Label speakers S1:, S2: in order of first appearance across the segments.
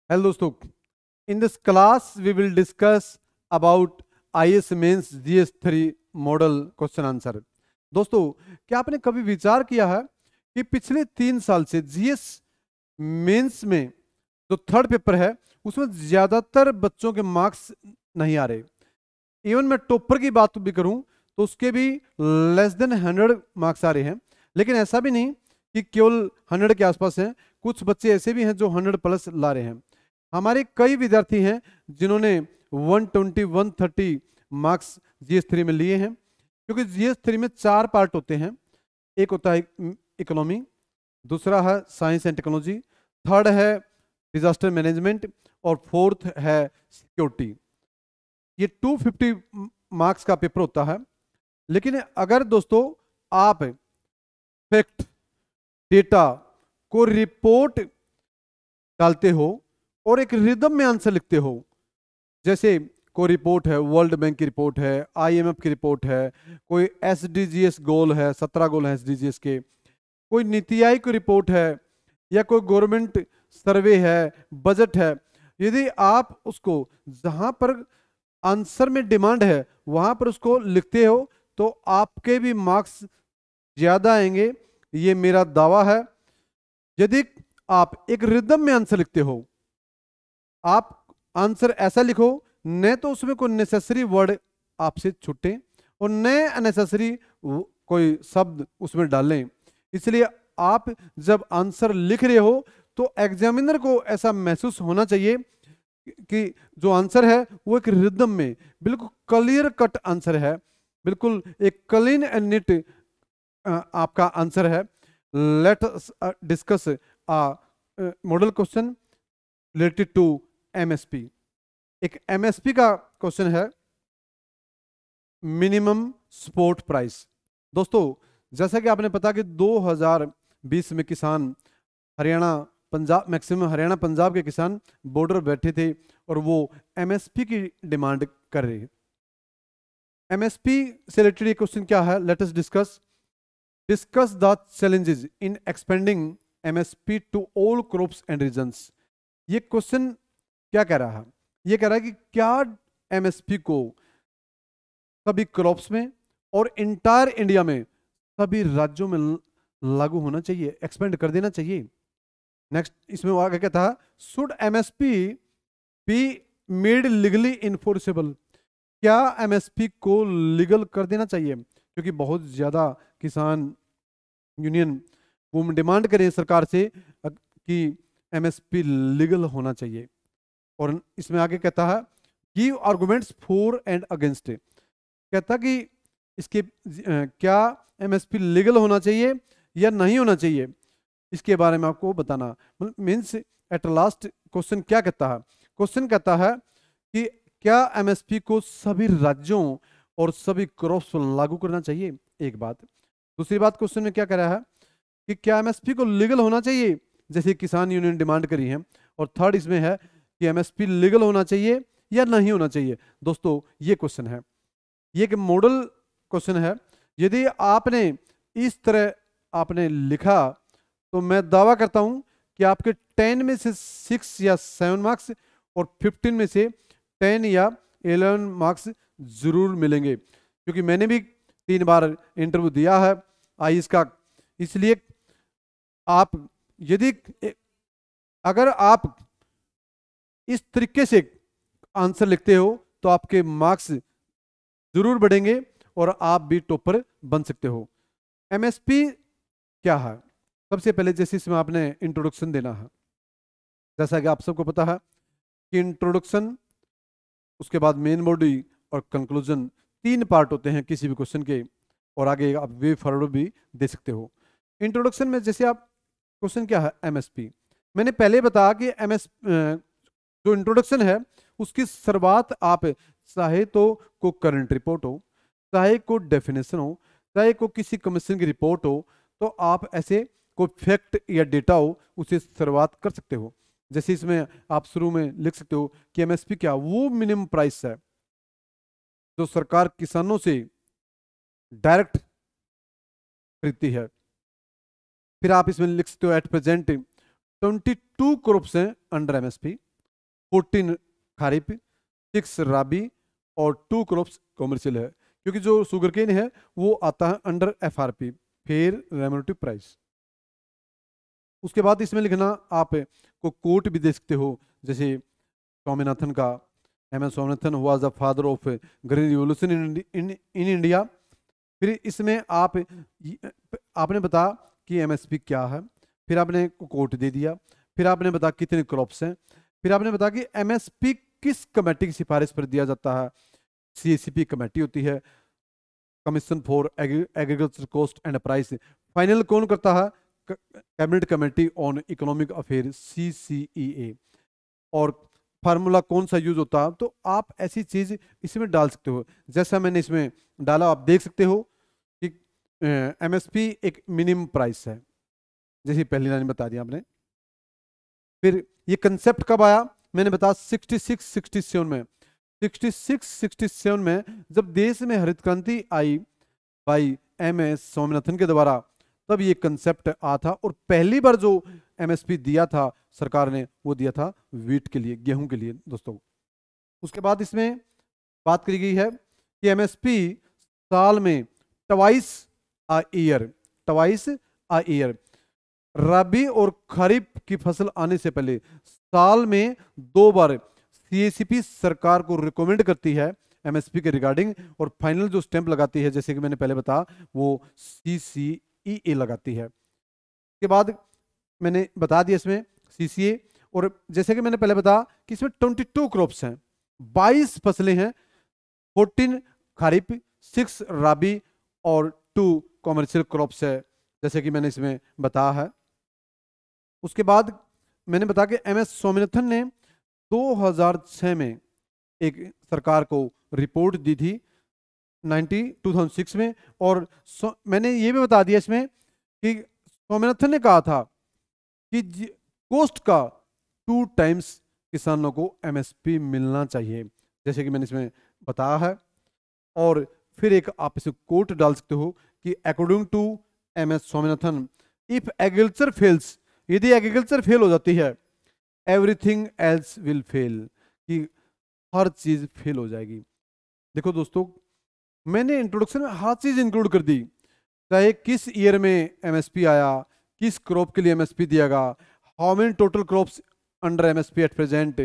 S1: Hello दोस्तों, in this class we will discuss about IAS mains GS 3 model question answer. दोस्तों, क्या आपने कभी विचार किया है कि पिछले 3 साल से जीएस मेंस में जो थर्ड पेपर है उसमें ज्यादातर बच्चों के मार्क्स नहीं आ रहे। इवन मैं टॉपर की बात भी करूं तो उसके भी लेस देन 100 मार्क्स आ रहे हैं। लेकिन ऐसा भी नहीं कि केवल 100 के आसपास हैं, कुछ बच्चे ऐसे भी हैं जो 100 प्लस ला रहे हैं। हमारे कई विद्यार्थी हैं जिन्होंने 120 130 मार्क्स जीएस 3 में लिए हैं, क्योंकि जीएस 3 में 4 पार्ट होते हैं। एक होता है इकोनॉमी, दूसरा है साइंस एंड टेक्नोलॉजी, थर्ड है डिजास्टर मैनेजमेंट और फोर्थ है सिक्योरिटी। ये 250 मार्क्स का पेपर होता है। लेकिन अगर दोस्तों आप फैक्ट डेटा को रिपोर्ट डालते हो और एक रिदम में आंसर लिखते हो, जैसे कोई रिपोर्ट है, वर्ल्ड बैंक की रिपोर्ट है, आईएमएफ की रिपोर्ट है, कोई एसडीजीएस गोल है, 17 गोल है एसडीजीएस के, कोई नीति आयोग की रिपोर्ट है, या कोई गवर्नमेंट सर्वे है, बजट है, यदि आप उसको जहां पर आंसर में डिमांड है वहां पर उसको लिखते हो तो आपके भी मार्क्स ज्यादा आएंगे, ये मेरा दावा है। यदि आप एक रिदम में आंसर लिखते हो, आप आंसर ऐसा लिखो न तो उसमें कोई नेसेसरी वर्ड आपसे छूटे और न अनेसेसरी कोई शब्द उसमें डालें। इसलिए आप जब आंसर लिख रहे हो तो एग्जामिनर को ऐसा महसूस होना चाहिए कि जो आंसर है वो एक रिदम में बिल्कुल क्लियर कट आंसर है, बिल्कुल एक क्लीन एंड नीट आपका आंसर है। Let us discuss model question related to MSP. एक एमएसपी का क्वेश्चन है, मिनिमम सपोर्ट प्राइस। दोस्तों, जैसा कि आपने पता कि 2020 में किसान हरियाणा पंजाब, मैक्सिमम हरियाणा पंजाब के किसान बॉर्डर बैठे थे और वो एमएसपी की डिमांड कर रहे हैं। एमएसपी से रिलेटेड क्वेश्चन क्या है, let us discuss the challenges in expanding MSP to all crops and regions. ये क्वेश्चन क्या कह रहा है? ये कह रहा है कि क्या एमएसपी को सभी क्रॉप्स में और इंटायर इंडिया में सभी राज्यों में लागू होना चाहिए, एक्सपेंड कर देना चाहिए। नेक्स्ट इसमें वो आगे कहता है, should MSP be made legally enforceable. क्या एमएसपी को लीगल कर देना चाहिए? क्योंकि बहुत ज्यादा किसान यूनियन वो डिमांड करें सरकार से कि एमएसपी लीगल होना चाहिए। और इसमें आगे कहता है, give arguments for and against. कहता कि इसके क्या एमएसपी लीगल होना चाहिए या नहीं होना चाहिए, इसके बारे में आपको बताना। मीन्स एट लास्ट क्वेश्चन क्या कहता है? क्वेश्चन कहता है कि क्या एमएसपी को सभी राज्यों और सभी क्रॉप्स पर लागू करना चाहिए, एक बात। दूसरी बात क्वेश्चन में क्या कह रहा है कि क्या एमएसपी को लीगल होना चाहिए, जैसे किसान यूनियन डिमांड करी है। और थर्ड इसमें है कि एमएसपी लीगल होना चाहिए या नहीं होना चाहिए। दोस्तों, ये क्वेश्चन है, ये एक मॉडल क्वेश्चन है। यदि आपने इस तरह आपने लिखा तो मैं दावा करता हूं कि आपके 10 में से 6 या 7 मार्क्स और 15 में से 10 या 11 मार्क्स जरूर मिलेंगे, क्योंकि मैंने भी 3 बार इंटरव्यू दिया है आईएएस का। इसलिए आप यदि अगर आप इस तरीके से आंसर लिखते हो तो आपके मार्क्स जरूर बढ़ेंगे और आप भी टॉपर बन सकते हो। एमएसपी क्या है? सबसे पहले जैसे इसमें आपने इंट्रोडक्शन देना है, जैसा कि आप सबको पता है कि इंट्रोडक्शन, उसके बाद मेन बॉडी और कंक्लूजन, 3 पार्ट होते हैं किसी भी क्वेश्चन के, और आगे आप वे फॉरवर्ड भी दे सकते हो। इंट्रोडक्शन में जैसे आप क्वेश्चन क्या है एमएसपी, मैंने पहले बताया कि एमएस जो इंट्रोडक्शन है उसकी शुरुआत आप चाहे तो को करंट रिपोर्ट हो, चाहे को डेफिनेशन हो, चाहे को किसी कमीशन की रिपोर्ट हो, तो आप ऐसे कोई फैक्ट या डेटा हो उसे शुरुआत कर सकते हो। जैसे इसमें आप शुरू में लिख सकते हो कि एमएसपी क्या, वो मिनिमम प्राइस है जो सरकार किसानों से डायरेक्ट खरीदती है। फिर आप इसमें लिख सकते हो एट प्रेजेंट 22 क्रॉप्स हैं अंडर एमएसपी, 14 खरीफ, 6 राबी और 2 क्रॉप्स कॉमर्शियल है, क्योंकि जो शुगर केन है वो आता है under FRP, fair remunerative price. उसके बाद इसमें लिखना, आप को कोट भी दे सकते हो, जैसे स्वामीनाथन का, MS Swaminathan was the father of green revolution in India. फिर इसमें आपने बता कि MSP क्या है, फिर आपने कोट दे दिया, फिर आपने बता कितने क्रॉप्स हैं, फिर आपने बता कि MSP किस कमेटी की सिफारिश पर दिया जाता है। CACP कमेटी होती है, commission for agriculture cost and price. Final कौन करता है? Cabinet committee on economic affair, CCEA। और फार्मूला कौन सा यूज होता है, तो आप ऐसी चीज इसमें डाल सकते हो, जैसा मैंने इसमें डाला, आप देख सकते हो कि MSP एक मिनिमम प्राइस है, जैसे पहली लाइन बता दिया आपने। फिर ये कंसेप्ट कब आया, मैंने बताया 66-67 में। 66-67 में जब देश में हरित क्रांति आई बाई MS स्वामीनाथन के द्वारा, तब ये कंसेप्ट आया था। और पहली बार जो MSP दिया था सरकार ने, वो दिया था वीट के लिए, गेहूं के लिए दोस्तों। उसके बाद इसमें बात करी गई है कि MSP साल में ट्वाइस अ ईयर, रबी और खरीफ की फसल आने से पहले साल में 2 बार CACP सरकार को रिकमेंड करती है MSP के रिगार्डिंग, और फाइनल जो स्टैंप लगाती है, जैसे कि मैंने पहले बताया, वो CCEA लगाती है। के बाद मैंने बता दिया इसमें CCA, और जैसे कि मैंने पहले बताया कि इसमें 22 क्रॉप्स हैं, 22 फसलें हैं, 14 खरीफ, 6 राबी और 2 कॉमर्शियल क्रॉप्स है, जैसे कि मैंने इसमें बताया है। उसके बाद मैंने बताया कि MS स्वामीनाथन ने 2006 में एक सरकार को रिपोर्ट दी थी 2006 में, और मैंने ये भी बता दिया इसमें कि स्वामीनाथन ने कहा था कि कोस्ट का 2 टाइम्स किसानों को MSP मिलना चाहिए, जैसे कि मैंने इसमें बताया है। और फिर एक आप इसे कोट डाल सकते हो कि according to MS Swaminathan, if agriculture fails, यदि एग्रीकल्चर फेल हो जाती है, एवरीथिंग एल्स विल फेल, कि हर चीज फेल हो जाएगी। देखो दोस्तों, मैंने इंट्रोडक्शन में हर चीज इंक्लूड कर दी, चाहे किस ईयर में MSP आया, किस क्रॉप के लिए MSP दिया, how many total crops under MSP at present,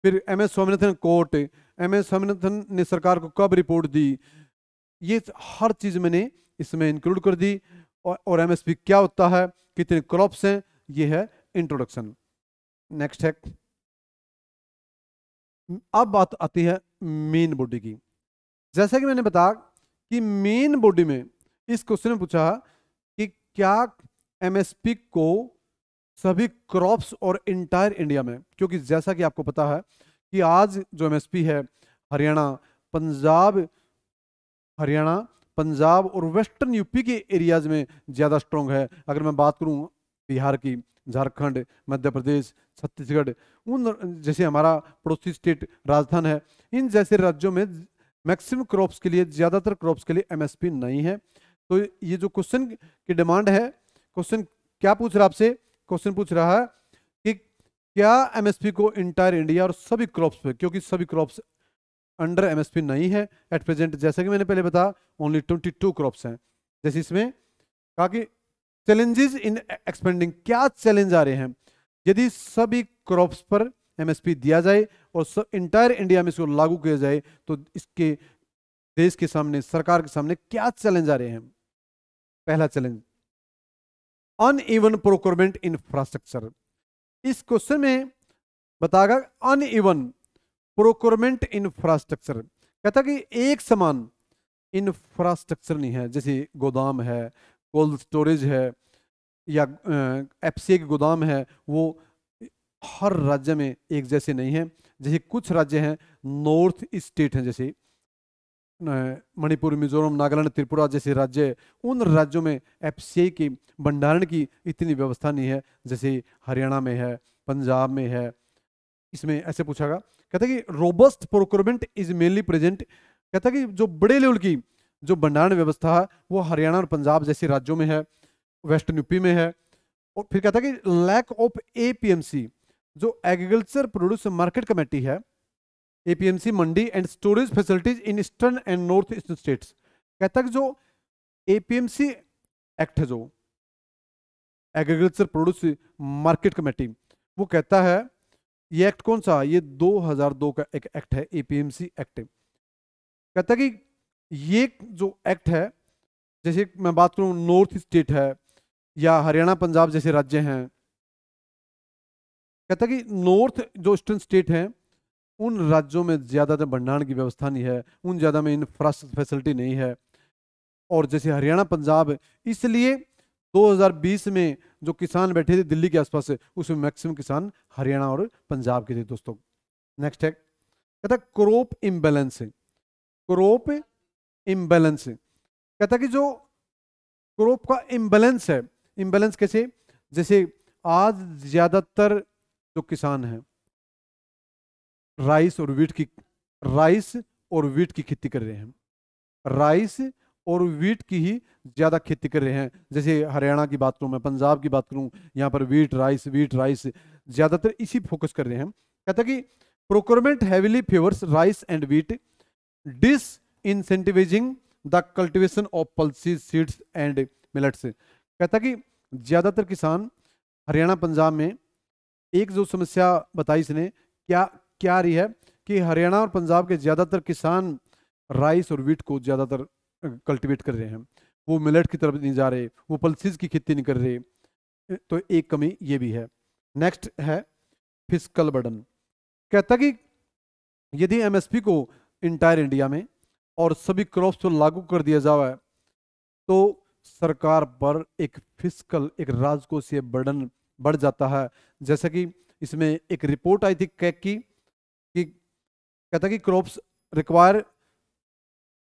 S1: फिर MS Swaminathan court, MS Swaminathan ने सरकार को कब रिपोर्ट दी, ये हर चीज मैंने इसमें इंक्लूड कर दी। और MSP क्या होता है, कितने क्रॉप्स हैं, ये है इंट्रोडक्शन। नेक्स्ट है, अब बात आती है मेन बॉडी की। जैसा कि मैंने बताया कि मेन बॉडी में इस क्वेश्चन में पूछा कि क्या MSP को सभी क्रॉप्स और इंटायर इंडिया में, क्योंकि जैसा कि आपको पता है कि आज जो MSP है हरियाणा पंजाब और वेस्टर्न यूपी के एरियाज में ज़्यादा स्ट्रॉन्ग है। अगर मैं बात करूं बिहार की, झारखंड, मध्य प्रदेश, छत्तीसगढ़, उन जैसे हमारा पड़ोसी स्टेट राजस्थान है, इन जैसे राज्यों में मैक्सिमम क्रॉप्स के लिए, ज़्यादातर क्रॉप्स के लिए MSP नहीं है। तो ये जो क्वेश्चन की डिमांड है, क्वेश्चन क्या पूछ रहा है आपसे, क्वेश्चन पूछ रहा है कि क्या MSP को इंटायर इंडिया और सभी क्रॉप्स पे, क्योंकि सभी क्रॉप्स अंडर MSP नहीं है एट प्रेजेंट, जैसा कि मैंने पहले बताया ओनली 22 क्रॉप्स हैं। जैसे इसमें कहा कि चैलेंजेस इन एक्सपेंडिंग, क्या चैलेंज आ रहे हैं यदि सभी क्रॉप्स पर MSP दिया जाए और इंटायर इंडिया में इसको लागू किया जाए, तो इसके देश के सामने, सरकार के सामने क्या चैलेंज आ रहे हैं। पहला चैलेंज, अनइवन प्रोक्योरमेंट इंफ्रास्ट्रक्चर। इस क्वेश्चन में बताएगा अनइवन प्रोक्योरमेंट इंफ्रास्ट्रक्चर, कहता कि एक समान इंफ्रास्ट्रक्चर नहीं है, जैसे गोदाम है, कोल्ड स्टोरेज है, या FCA के गोदाम है, वो हर राज्य में एक जैसे नहीं है। जैसे कुछ राज्य हैं नॉर्थ ईस्ट स्टेट हैं, जैसे मणिपुर, मिजोरम, नागालैंड, त्रिपुरा जैसे राज्य, उन राज्यों में FCA की भंडारण की इतनी व्यवस्था नहीं है, जैसे हरियाणा में है, पंजाब में है। इसमें ऐसे पूछागा, कहता कि robust procurement is mainly present, कहता कि जो बड़े लेवल की जो भंडारण व्यवस्था है वो हरियाणा और पंजाब जैसे राज्यों में है, वेस्टर्न यूपी में है। और फिर कहता कि लैक ऑफ APMC, जो एग्रीकल्चर प्रोड्यूस मार्केट कमेटी है, APMC Mandi and storage facilities in eastern and north eastern states, कहता है कि जो एपीएमसी एक्ट है, जो एग्रीकल्चर प्रोड्यूस मार्केट कमेटी, वो कहता है, ये एक्ट कौन सा, ये 2002 का एक एक्ट है, एपीएमसी एक्ट। कहता है कि ये जो एक्ट है, जैसे मैं बात करूं नॉर्थ स्टेट है या हरियाणा पंजाब जैसे राज्य हैं, कहता है कि नॉर्थ जो ईस्टर्न स्टेट हैं, उन राज्यों में ज्यादातर भंडारण की व्यवस्था नहीं है, उन ज्यादा में इंफ्रास्ट्रक्चर फैसिलिटी नहीं है। और जैसे हरियाणा पंजाब, इसलिए 2020 में जो किसान बैठे थे दिल्ली के आसपास से, उसमें मैक्सिमम किसान हरियाणा और पंजाब के थे दोस्तों। नेक्स्ट है, कहता है क्रॉप इम्बैलेंस। क्रॉप इम्बैलेंस कहता है कि जो क्रॉप का इम्बैलेंस है, इम्बैलेंस कैसे, जैसे आज ज्यादातर जो किसान हैं राइस और वीट की खेती कर रहे हैं, राइस और वीट की ही ज्यादा खेती कर रहे हैं। जैसे हरियाणा की बात करूं, मैं पंजाब की बात करूं, यहाँ पर वीट राइस ज्यादातर इसी फोकस कर रहे हैं। कहता कि procurement heavily favours rice and wheat, disincentivising the cultivation of pulses seeds and millets. कहता कि ज्यादातर किसान हरियाणा पंजाब में, एक जो समस्या बताई इसने क्या रही है कि हरियाणा और पंजाब के ज्यादातर किसान राइस और वीट को ज्यादातर कल्टीवेट कर रहे हैं, वो मिलेट की तरफ नहीं जा रहे, वो पल्सीज की खेती नहीं कर रहे, तो एक कमी ये भी है। नेक्स्ट है फिस्कल बर्डन। कहता कि यदि एमएसपी को इंटायर इंडिया में और सभी क्रॉप्स पर लागू कर दिया जाए तो सरकार पर एक फिस्कल, एक राजकोषीय बर्डन बढ़ जाता है। जैसा कि इसमें एक रिपोर्ट आई थी कैग की कि कहता कि crops require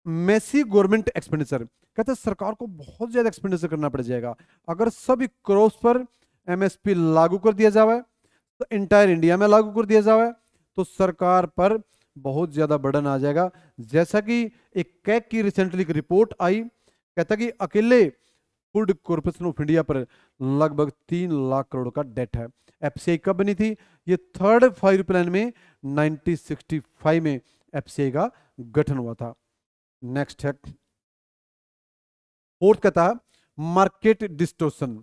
S1: massive government expenditure. कहता है सरकार को बहुत ज्यादा एक्सपेंडिचर करना पड़ जाएगा अगर सभी क्रॉप्स पर एमएसपी लागू कर दिया जाए, तो इंटायर इंडिया में लागू कर दिया जाए तो सरकार पर बहुत ज्यादा बर्डन आ जाएगा। जैसा कि एक कैग की रिसेंटली एक रिपोर्ट आई, कहता कि अकेले फूड कॉर्पोरेशन ऑफ इंडिया पर लगभग 3 लाख करोड़ का डेट है। एफसीआई कब बनी थी, ये थर्ड 5 प्लान में 1965 में एफसीआई का गठन हुआ था। नेक्स्ट है फोर्थ, कहता है मार्केट डिस्टोर्शन।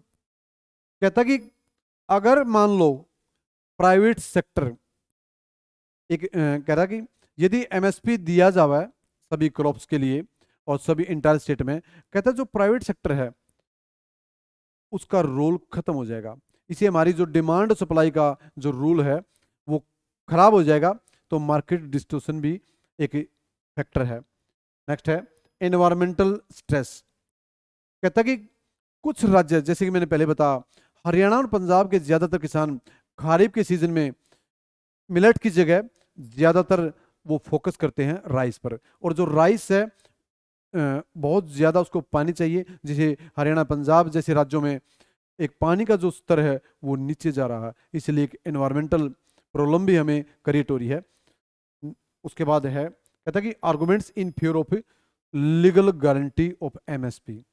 S1: कहता कि अगर मान लो प्राइवेट सेक्टर एक कह रहा कि यदि एमएसपी दिया जावा है सभी क्रॉप्स के लिए और सभी इंटायर स्टेट में, कहता है जो प्राइवेट सेक्टर है उसका रोल खत्म हो जाएगा। इसे हमारी जो डिमांड और सप्लाई का जो रूल है वो खराब हो जाएगा, तो मार्केट डिस्टोर्शन भी एक फैक्टर है। नेक्स्ट है एनवायरमेंटल स्ट्रेस। कहता कि कुछ राज्य, जैसे कि मैंने पहले बताया, हरियाणा और पंजाब के ज्यादातर किसान खरीफ के सीजन में मिलेट की जगह ज्यादातर वो फोकस करते हैं राइस पर, और जो राइस है बहुत ज्यादा उसको पानी चाहिए। जैसे हरियाणा पंजाब जैसे राज्यों में एक पानी का जो स्तर है वो नीचे जा रहा है, इसलिए एक एनवायरमेंटल प्रॉब्लम भी हमें क्रिएट हो रही है। उसके बाद है कहता कि arguments in favour of legal guarantee of MSP.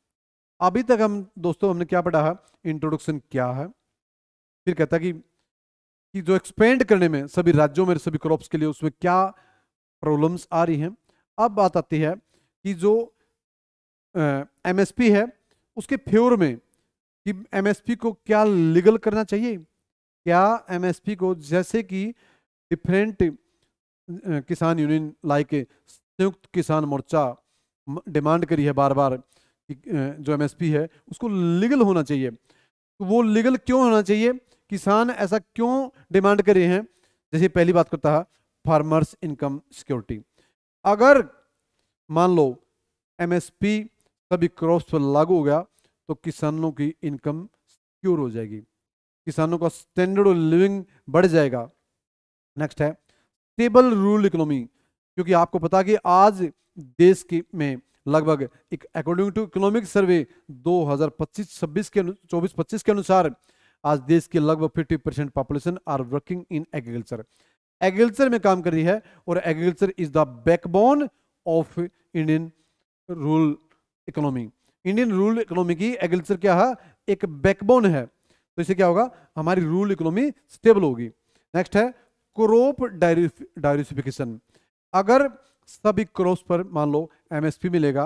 S1: अभी तक हम दोस्तों हमने क्या पढ़ा है, इंट्रोडक्शन क्या है, फिर कहता कि जो एक्सपेंड करने में सभी राज्यों में सभी क्रॉप्स के लिए उसमें क्या प्रॉब्लम्स आ रही हैं। अब बात आती है कि जो एमएसपी है उसके फेवर में कि एमएसपी को क्या लीगल करना चाहिए, क्या एमएसपी को, जैसे कि डिफरेंट किसान यूनियन लाइक संयुक्त किसान मोर्चा डिमांड करी है बार बार कि जो एमएसपी है उसको लीगल होना चाहिए। तो वो लीगल क्यों होना चाहिए, किसान ऐसा क्यों डिमांड कर रहे हैं। जैसे पहली बात करता है फार्मर्स इनकम सिक्योरिटी। अगर मान लो एमएसपी सभी क्रॉप्स पर लागू हो गया तो किसानों की इनकम सिक्योर हो जाएगी, किसानों का स्टैंडर्ड ऑफ लिविंग बढ़ जाएगा। नेक्स्ट है स्टेबल रूरल इकोनॉमी, क्योंकि आपको पता कि आज देश की में लगभग एक अकॉर्डिंग टू इकोनॉमिक सर्वे 2025-26 के अनुसार आज देश के लगभग 50% population are working in agriculture, agriculture में काम कर रही है, और agriculture is the backbone of Indian rural economy. Indian rural economy की एग्रीकल्चर क्या है, एक बैकबोन है। तो इससे क्या होगा, हमारी रूरल इकोनॉमी स्टेबल होगी। नेक्स्ट है क्रॉप डाइवर्सिफिकेशन। अगर सभी क्रॉप्स पर मान लो एमएसपी मिलेगा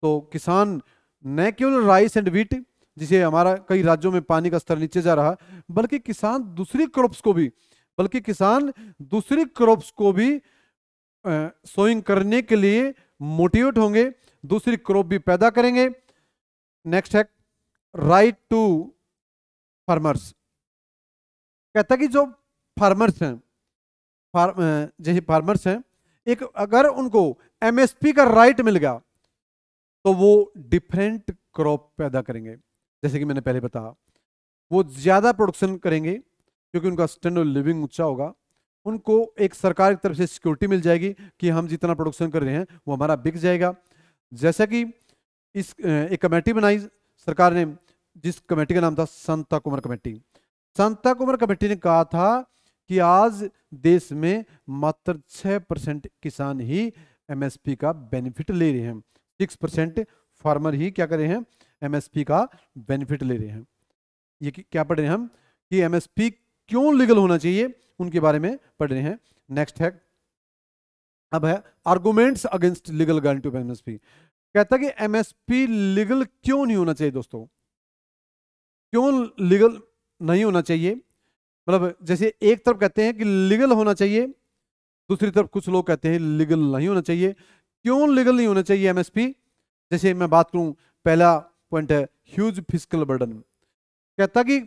S1: तो किसान न केवल राइस एंड व्हीट, जिसे हमारा कई राज्यों में पानी का स्तर नीचे जा रहा है, बल्कि किसान दूसरी क्रॉप्स को भी सोइंग करने के लिए मोटिवेट होंगे, दूसरी क्रॉप भी पैदा करेंगे। नेक्स्ट है राइट टू फार्मर्स। कहता कि जो फार्मर्स हैं, जैसे फार्मर्स हैं, एक अगर उनको एमएसपी का राइट मिल गया तो वो डिफरेंट क्रॉप पैदा करेंगे। जैसे कि मैंने पहले बताया, वो ज्यादा प्रोडक्शन करेंगे क्योंकि उनका स्टैंडर्ड ऑफ लिविंग ऊंचा होगा। उनको एक सरकार की तरफ से सिक्योरिटी मिल जाएगी कि हम जितना प्रोडक्शन कर रहे हैं वो हमारा बिक जाएगा। जैसा कि एक कमेटी बनाई सरकार ने, जिस कमेटी का नाम था संता कुमार कमेटी। संता कुमार कमेटी ने कहा था कि आज देश में मात्र 6% किसान ही एमएसपी का बेनिफिट ले रहे हैं, 6% फार्मर ही क्या कर रहे हैं, एमएसपी का बेनिफिट ले रहे हैं। ये क्या पढ़ रहे हैं हम कि एमएसपी क्यों लीगल होना चाहिए, उनके बारे में पढ़ रहे हैं। नेक्स्ट है अब है arguments against legal guarantee of MSP. कहता कि एमएसपी लीगल क्यों नहीं होना चाहिए दोस्तों, क्यों लीगल नहीं होना चाहिए। मतलब जैसे एक तरफ कहते हैं कि लीगल होना चाहिए, दूसरी तरफ कुछ लोग कहते हैं लीगल नहीं होना चाहिए। क्यों लीगल नहीं होना चाहिए एमएसपी? जैसे मैं बात करूं, पहला पॉइंट है ह्यूज फिस्कल बर्डन। कहता कि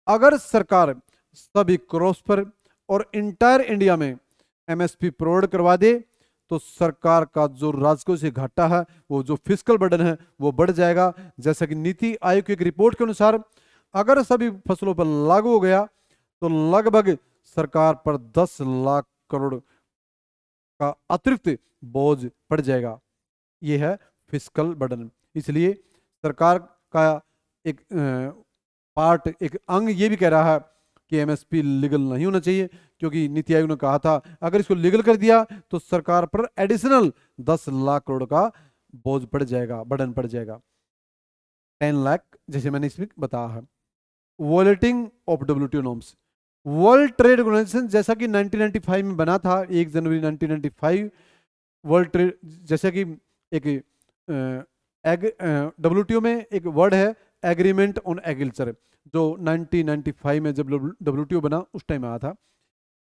S1: अगर सरकार सभी क्रॉप्स पर और इंटायर इंडिया में एमएसपी प्रोवाइड करवा दे तो सरकार का जो राजकोष से घाटा है, वो जो फिस्कल बर्डन है वो बढ़ जाएगा। जैसा कि नीति आयोग की एक रिपोर्ट के अनुसार अगर सभी फसलों पर लागू हो गया तो लगभग सरकार पर 10 लाख करोड़ का अतिरिक्त बोझ पड़ जाएगा। ये है फिस्कल बर्डन। इसलिए सरकार का एक पार्ट, एक अंग ये भी कह रहा है कि एमएसपी लीगल नहीं होना चाहिए, क्योंकि नीति आयोग ने कहा था अगर इसको लीगल कर दिया तो सरकार पर एडिशनल 10 लाख करोड़ का बोझ पड़ जाएगा, बर्डन पड़ जाएगा। 10 लाख जैसे मैंने इसमें बताया है। Violating of WTO norms. World Trade Organization जैसा कि 1995 में बना था, 1 जनवरी 1995 वर्ल्ड ट्रेड, जैसा कि एक डब्ल्यूटीओ में एक वर्ड है एग्रीमेंट ऑन एग्रीकल्चर, जो 1995 में जब डब्ल्यूटीओ बना उस टाइम आया था।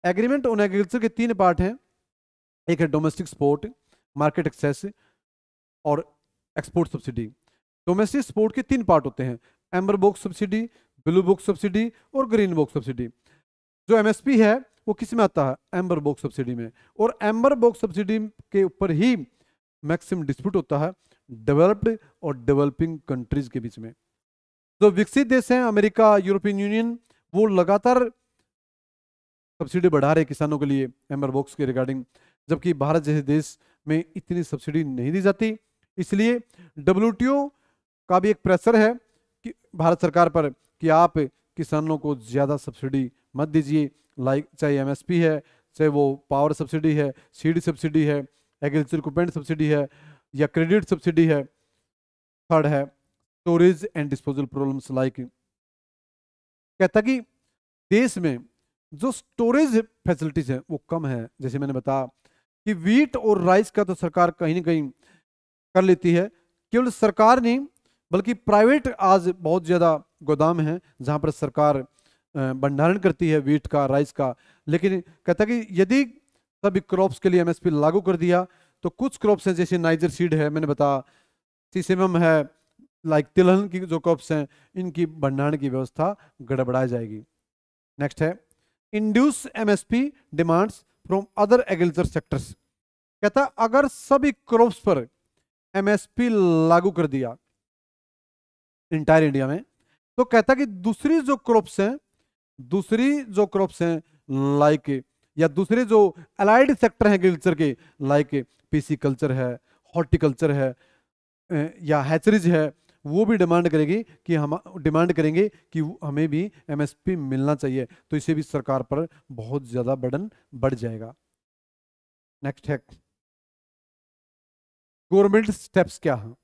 S1: एग्रीमेंट ऑन एग्रीकल्चर के 3 पार्ट हैं, एक है डोमेस्टिक सपोर्ट, मार्केट एक्सेस और एक्सपोर्ट सब्सिडी। डोमेस्टिक सपोर्ट के 3 पार्ट होते हैं, amber box subsidy, blue box subsidy और ग्रीन बॉक्स सब्सिडी। जो एमएसपी है वो किस में आता है, एम्बर बॉक्स सब्सिडी में। और एम्बर बॉक्स सब्सिडी के ऊपर ही मैक्सिमम डिस्प्यूट होता है डेवलप्ड और डेवलपिंग कंट्रीज के बीच में। जो विकसित देश हैं, अमेरिका, यूरोपियन यूनियन, वो लगातार सब्सिडी बढ़ा रहे किसानों के लिए एम्बर बॉक्स के रिगार्डिंग, जबकि भारत जैसे देश में इतनी सब्सिडी नहीं दी जाती। इसलिए डब्ल्यूटीओ का भी एक प्रेशर है कि भारत सरकार पर कि आप किसानों को ज़्यादा सब्सिडी मत दीजिए, लाइक चाहे एमएसपी है, चाहे वो पावर सब्सिडी है, सीड सब्सिडी है, एग्रीकल्चर इक्विपमेंट सब्सिडी है या क्रेडिट सब्सिडी है। थर्ड है storage and disposal problems. Like कहता कि देश में जो स्टोरेज फैसिलिटीज है वो कम है। जैसे मैंने बताया कि वीट और राइस का तो सरकार कहीं ना कहीं कर लेती है, केवल सरकार नहीं बल्कि प्राइवेट आज बहुत ज़्यादा गोदाम है जहाँ पर सरकार भंडारण करती है वीट का, राइस का। लेकिन कहता कि यदि सभी क्रॉप्स के लिए एमएसपी लागू कर दिया तो कुछ क्रॉप्स हैं जैसे नाइजर सीड है, मैंने बताया, सीसेमम है, लाइक तिलहन की जो क्रॉप्स हैं, इनकी भंडारण की व्यवस्था गड़बड़ा जाएगी। नेक्स्ट है induce MSP demands from other agriculture sectors. कहता अगर सभी क्रॉप्स पर एमएसपी लागू कर दिया इंटायर इंडिया में तो कहता कि दूसरी जो क्रॉप्स हैं लाइक या दूसरे जो अलाइड सेक्टर हैं एग्रीकल्चर के, लाइक पीसी कल्चर है, हॉर्टिकल्चर है या हैचरीज है, वो भी डिमांड करेंगे कि हमें भी एमएसपी मिलना चाहिए। तो इसे भी सरकार पर बहुत ज्यादा बर्डन बढ़ जाएगा। नेक्स्ट है गवर्नमेंट स्टेप्स क्या है,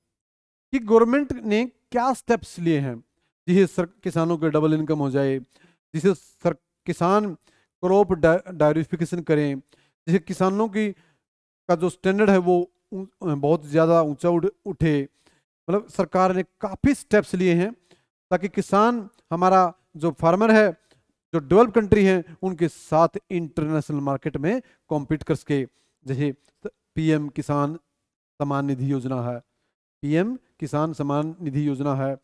S1: कि गवर्नमेंट ने क्या स्टेप्स लिए हैं जिससे किसानों के डबल इनकम हो जाए, जिससे किसान क्रॉप डाइवर्सिफिकेशन करें, जैसे किसानों की का जो स्टैंडर्ड है वो बहुत ज़्यादा ऊंचा उठे। मतलब सरकार ने काफ़ी स्टेप्स लिए हैं ताकि किसान, हमारा जो फार्मर है, जो डेवलप कंट्री है, उनके साथ इंटरनेशनल मार्केट में कॉम्पीट कर सके। जैसे पीएम किसान सम्मान निधि योजना है, पीएम किसान सम्मान निधि योजना है,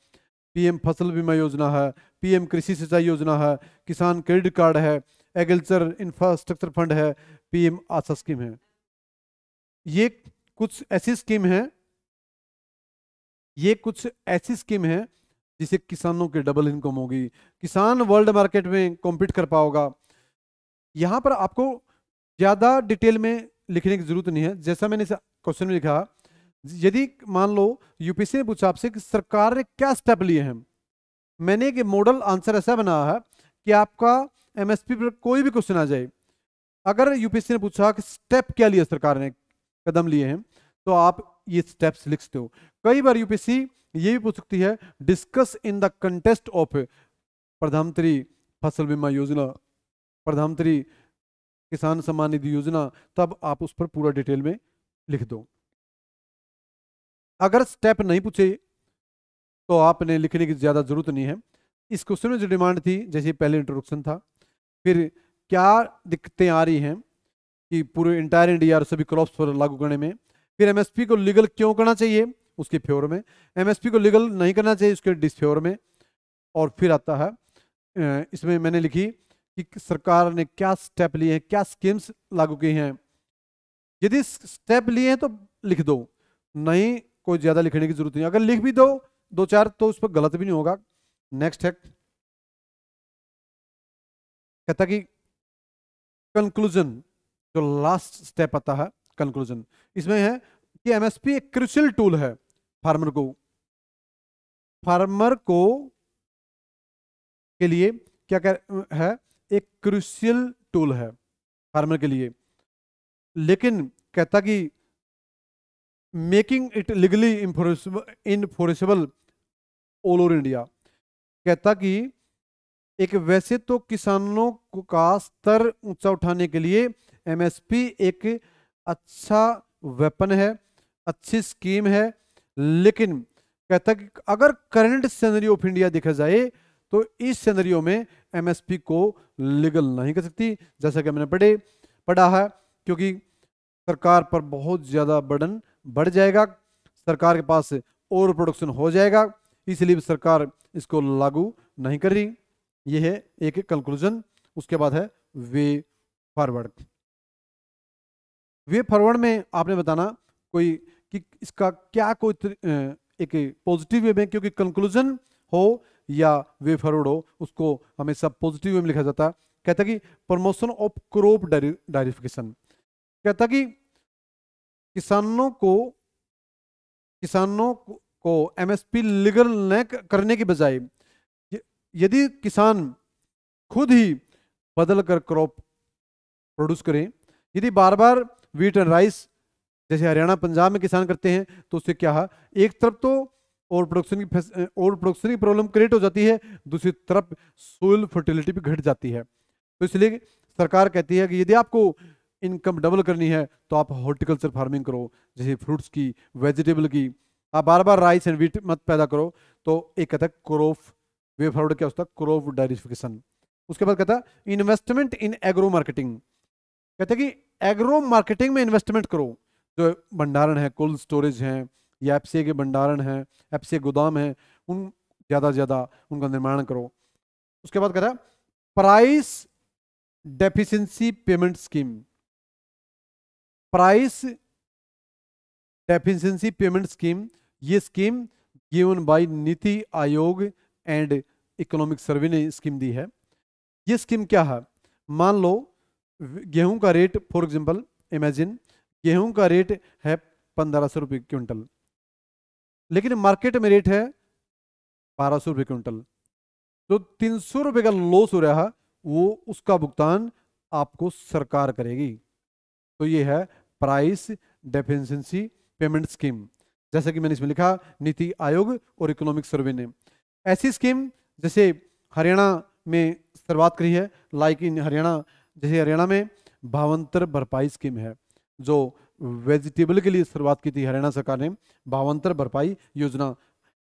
S1: पीएम फसल बीमा योजना है, पीएम कृषि सिंचाई योजना है, किसान क्रेडिट कार्ड है, एग्रीकल्चर इंफ्रास्ट्रक्चर फंड है, पीएम आशा स्कीम है। ये कुछ ऐसी स्कीम है, ये कुछ ऐसी स्कीम है जिससे किसानों के डबल इनकम होगी, किसान वर्ल्ड मार्केट में कॉम्पीट कर पाओगा। यहां पर आपको ज्यादा डिटेल में लिखने की जरूरत नहीं है। जैसा मैंने क्वेश्चन में लिखा, यदि मान लो यूपीएससी ने पूछा आपसे कि सरकार ने क्या स्टेप लिए हैं, मैंने एक मॉडल आंसर ऐसा बनाया है कि आपका एमएसपी पर कोई भी क्वेश्चन आ जाए, अगर यूपीएससी ने पूछा कि स्टेप क्या लिया सरकार ने, कदम लिए हैं, तो आप ये स्टेप्स लिख सकते हो। कई बार यूपीएससी ये भी पूछ सकती है, discuss in the contest of प्रधानमंत्री फसल बीमा योजना, प्रधानमंत्री किसान सम्मान निधि योजना, तब आप उस पर पूरा डिटेल में लिख दो। अगर स्टेप नहीं पूछे तो आपने लिखने की ज्यादा जरूरत नहीं है। इस क्वेश्चन में जो डिमांड थी, जैसे पहले इंट्रोडक्शन था, फिर क्या दिक्कतें आ रही हैं कि पूरे इंटायर इंडिया और सभी क्रॉप्स पर लागू करने में, फिर एमएसपी को लीगल क्यों करना चाहिए उसके फेवर में, एमएसपी को लीगल नहीं करना चाहिए उसके डिसफेवर में, और फिर आता है इसमें मैंने लिखी कि सरकार ने क्या स्टेप लिए हैं, क्या स्कीम्स लागू की हैं। यदि स्टेप लिए हैं तो लिख दो, नहीं कोई ज्यादा लिखने की जरूरत नहीं। अगर लिख भी दो दो चार तो उस पर गलत भी नहीं होगा। नेक्स्ट है, कहता कि कंक्लूजन, जो लास्ट स्टेप आता है कंक्लूजन, इसमें है कि एमएसपी एक क्रूशियल टूल है फार्मर को के लिए क्या है, एक क्रूशियल टूल है फार्मर के लिए, लेकिन कहता कि making it legally enforceable all over India. कहता कि एक वैसे तो किसानों का स्तर ऊंचा उठाने के लिए एमएसपी एक अच्छा वेपन है, अच्छी स्कीम है, लेकिन कहता कि अगर करंट सिनेरियो ऑफ इंडिया देखा जाए तो इस सिनेरियो में एमएसपी को लीगल नहीं कर सकती, जैसा कि मैंने पढ़ा है, क्योंकि सरकार पर बहुत ज्यादा बर्डन बढ़ जाएगा, सरकार के पास ओवर प्रोडक्शन हो जाएगा, इसलिए सरकार इसको लागू नहीं कर रही। यह है एक कंक्लूजन। उसके बाद है वे फॉरवर्ड। वे फॉरवर्ड में आपने बताना कोई कि इसका क्या कोई एक पॉजिटिव वे में, क्योंकि कंक्लूजन हो या वे फॉरवर्ड हो उसको हमेशा पॉजिटिव वे में लिखा जाता है। कहता कि प्रमोशन ऑफ क्रॉप डाइवर्सिफिकेशन, कहता कि किसानों को एमएसपी लीगल न करने के बजाय यदि किसान खुद ही बदल कर क्रॉप प्रोड्यूस करें, यदि बार बार वीट एंड राइस जैसे हरियाणा पंजाब में किसान करते हैं, तो उससे क्या है, एक तरफ तो ओवर प्रोडक्शन की प्रॉब्लम क्रिएट हो जाती है, दूसरी तरफ सोइल फर्टिलिटी भी घट जाती है। तो इसलिए सरकार कहती है कि यदि आपको इनकम डबल करनी है तो आप हॉर्टिकल्चर फार्मिंग करो, जैसे फ्रूट्स की, वेजिटेबल की, आप बार बार राइस एंड वीट मत पैदा करो। तो एक कहता है क्रॉप वे फॉरवर्ड, क्या होता है क्रॉप डाइवर्सिफिकेशन। उसके बाद कहता है इन्वेस्टमेंट इन एग्रो मार्केटिंग, कहते हैं कि एग्रो मार्केटिंग में इन्वेस्टमेंट करो, जो भंडारण है, कोल्ड स्टोरेज है, या एफसीए के भंडारण है, एफसीए गोदाम है, उन ज़्यादा से ज़्यादा उनका निर्माण करो। उसके बाद कहता है price deficiency payment scheme, price deficiency payment scheme, ये scheme given by NITI Aayog and economic survey ने स्कीम दी है। ये स्कीम क्या है, मान लो गेहूं का रेट, फॉर एग्जांपल इमेजिन गेहूं का रेट है 1500 रुपये क्विंटल, लेकिन मार्केट में रेट है 1200 रुपये क्विंटल, जो 300 रुपये का लॉस हो रहा है वो उसका भुगतान आपको सरकार करेगी। तो ये है प्राइस डेफिशिएंसी पेमेंट स्कीम, जैसे कि मैंने इसमें लिखा नीति आयोग और इकोनॉमिक सर्वे ने। ऐसी स्कीम जैसे हरियाणा में शुरुआत करी है, लाइक इन हरियाणा जैसे हरियाणा में भावांतर भरपाई स्कीम है, जो वेजिटेबल के लिए शुरुआत की थी हरियाणा सरकार ने, Bhavantar Bharpai Yojana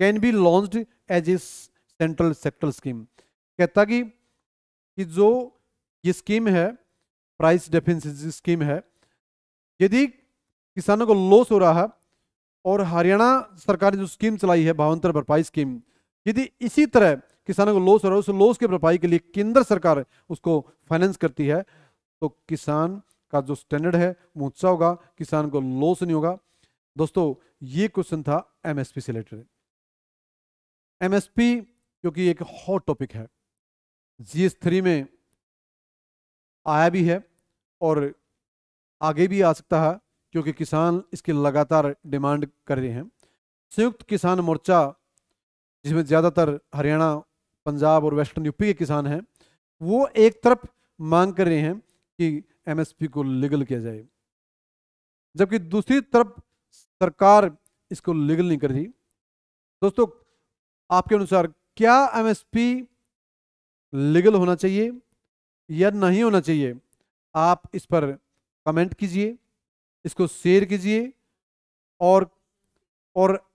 S1: can be launched as a central sector scheme. कहता कि जो ये स्कीम है, प्राइस डेफिनेंसी स्कीम है, यदि किसानों को लॉस हो रहा है और हरियाणा सरकार ने जो स्कीम चलाई है भावांतर भरपाई स्कीम, यदि इसी तरह किसानों को लॉस हो रहा है, उस लॉस की भरपाई के लिए केंद्र सरकार उसको फाइनेंस करती है, तो किसान का जो स्टैंडर्ड है वो ऊंचा होगा, किसान को लॉस नहीं होगा। दोस्तों ये क्वेश्चन था एमएसपी से रिलेटेड। एमएसपी क्योंकि एक हॉट टॉपिक है, GS3 में आया भी है और आगे भी आ सकता है, क्योंकि किसान इसकी लगातार डिमांड कर रहे हैं। संयुक्त किसान मोर्चा, जिसमें ज़्यादातर हरियाणा, पंजाब और वेस्टर्न यूपी के किसान हैं, वो एक तरफ मांग कर रहे हैं कि एमएसपी को लीगल किया जाए, जबकि दूसरी तरफ सरकार इसको लीगल नहीं कर रही। दोस्तों आपके अनुसार क्या एमएसपी लीगल होना चाहिए या नहीं होना चाहिए? आप इस पर कमेंट कीजिए, इसको शेयर कीजिए, और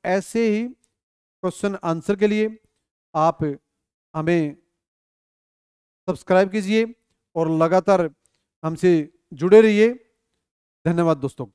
S1: ऐसे ही क्वेश्चन आंसर के लिए आप हमें सब्सक्राइब कीजिए और लगातार हमसे जुड़े रहिए। धन्यवाद दोस्तों।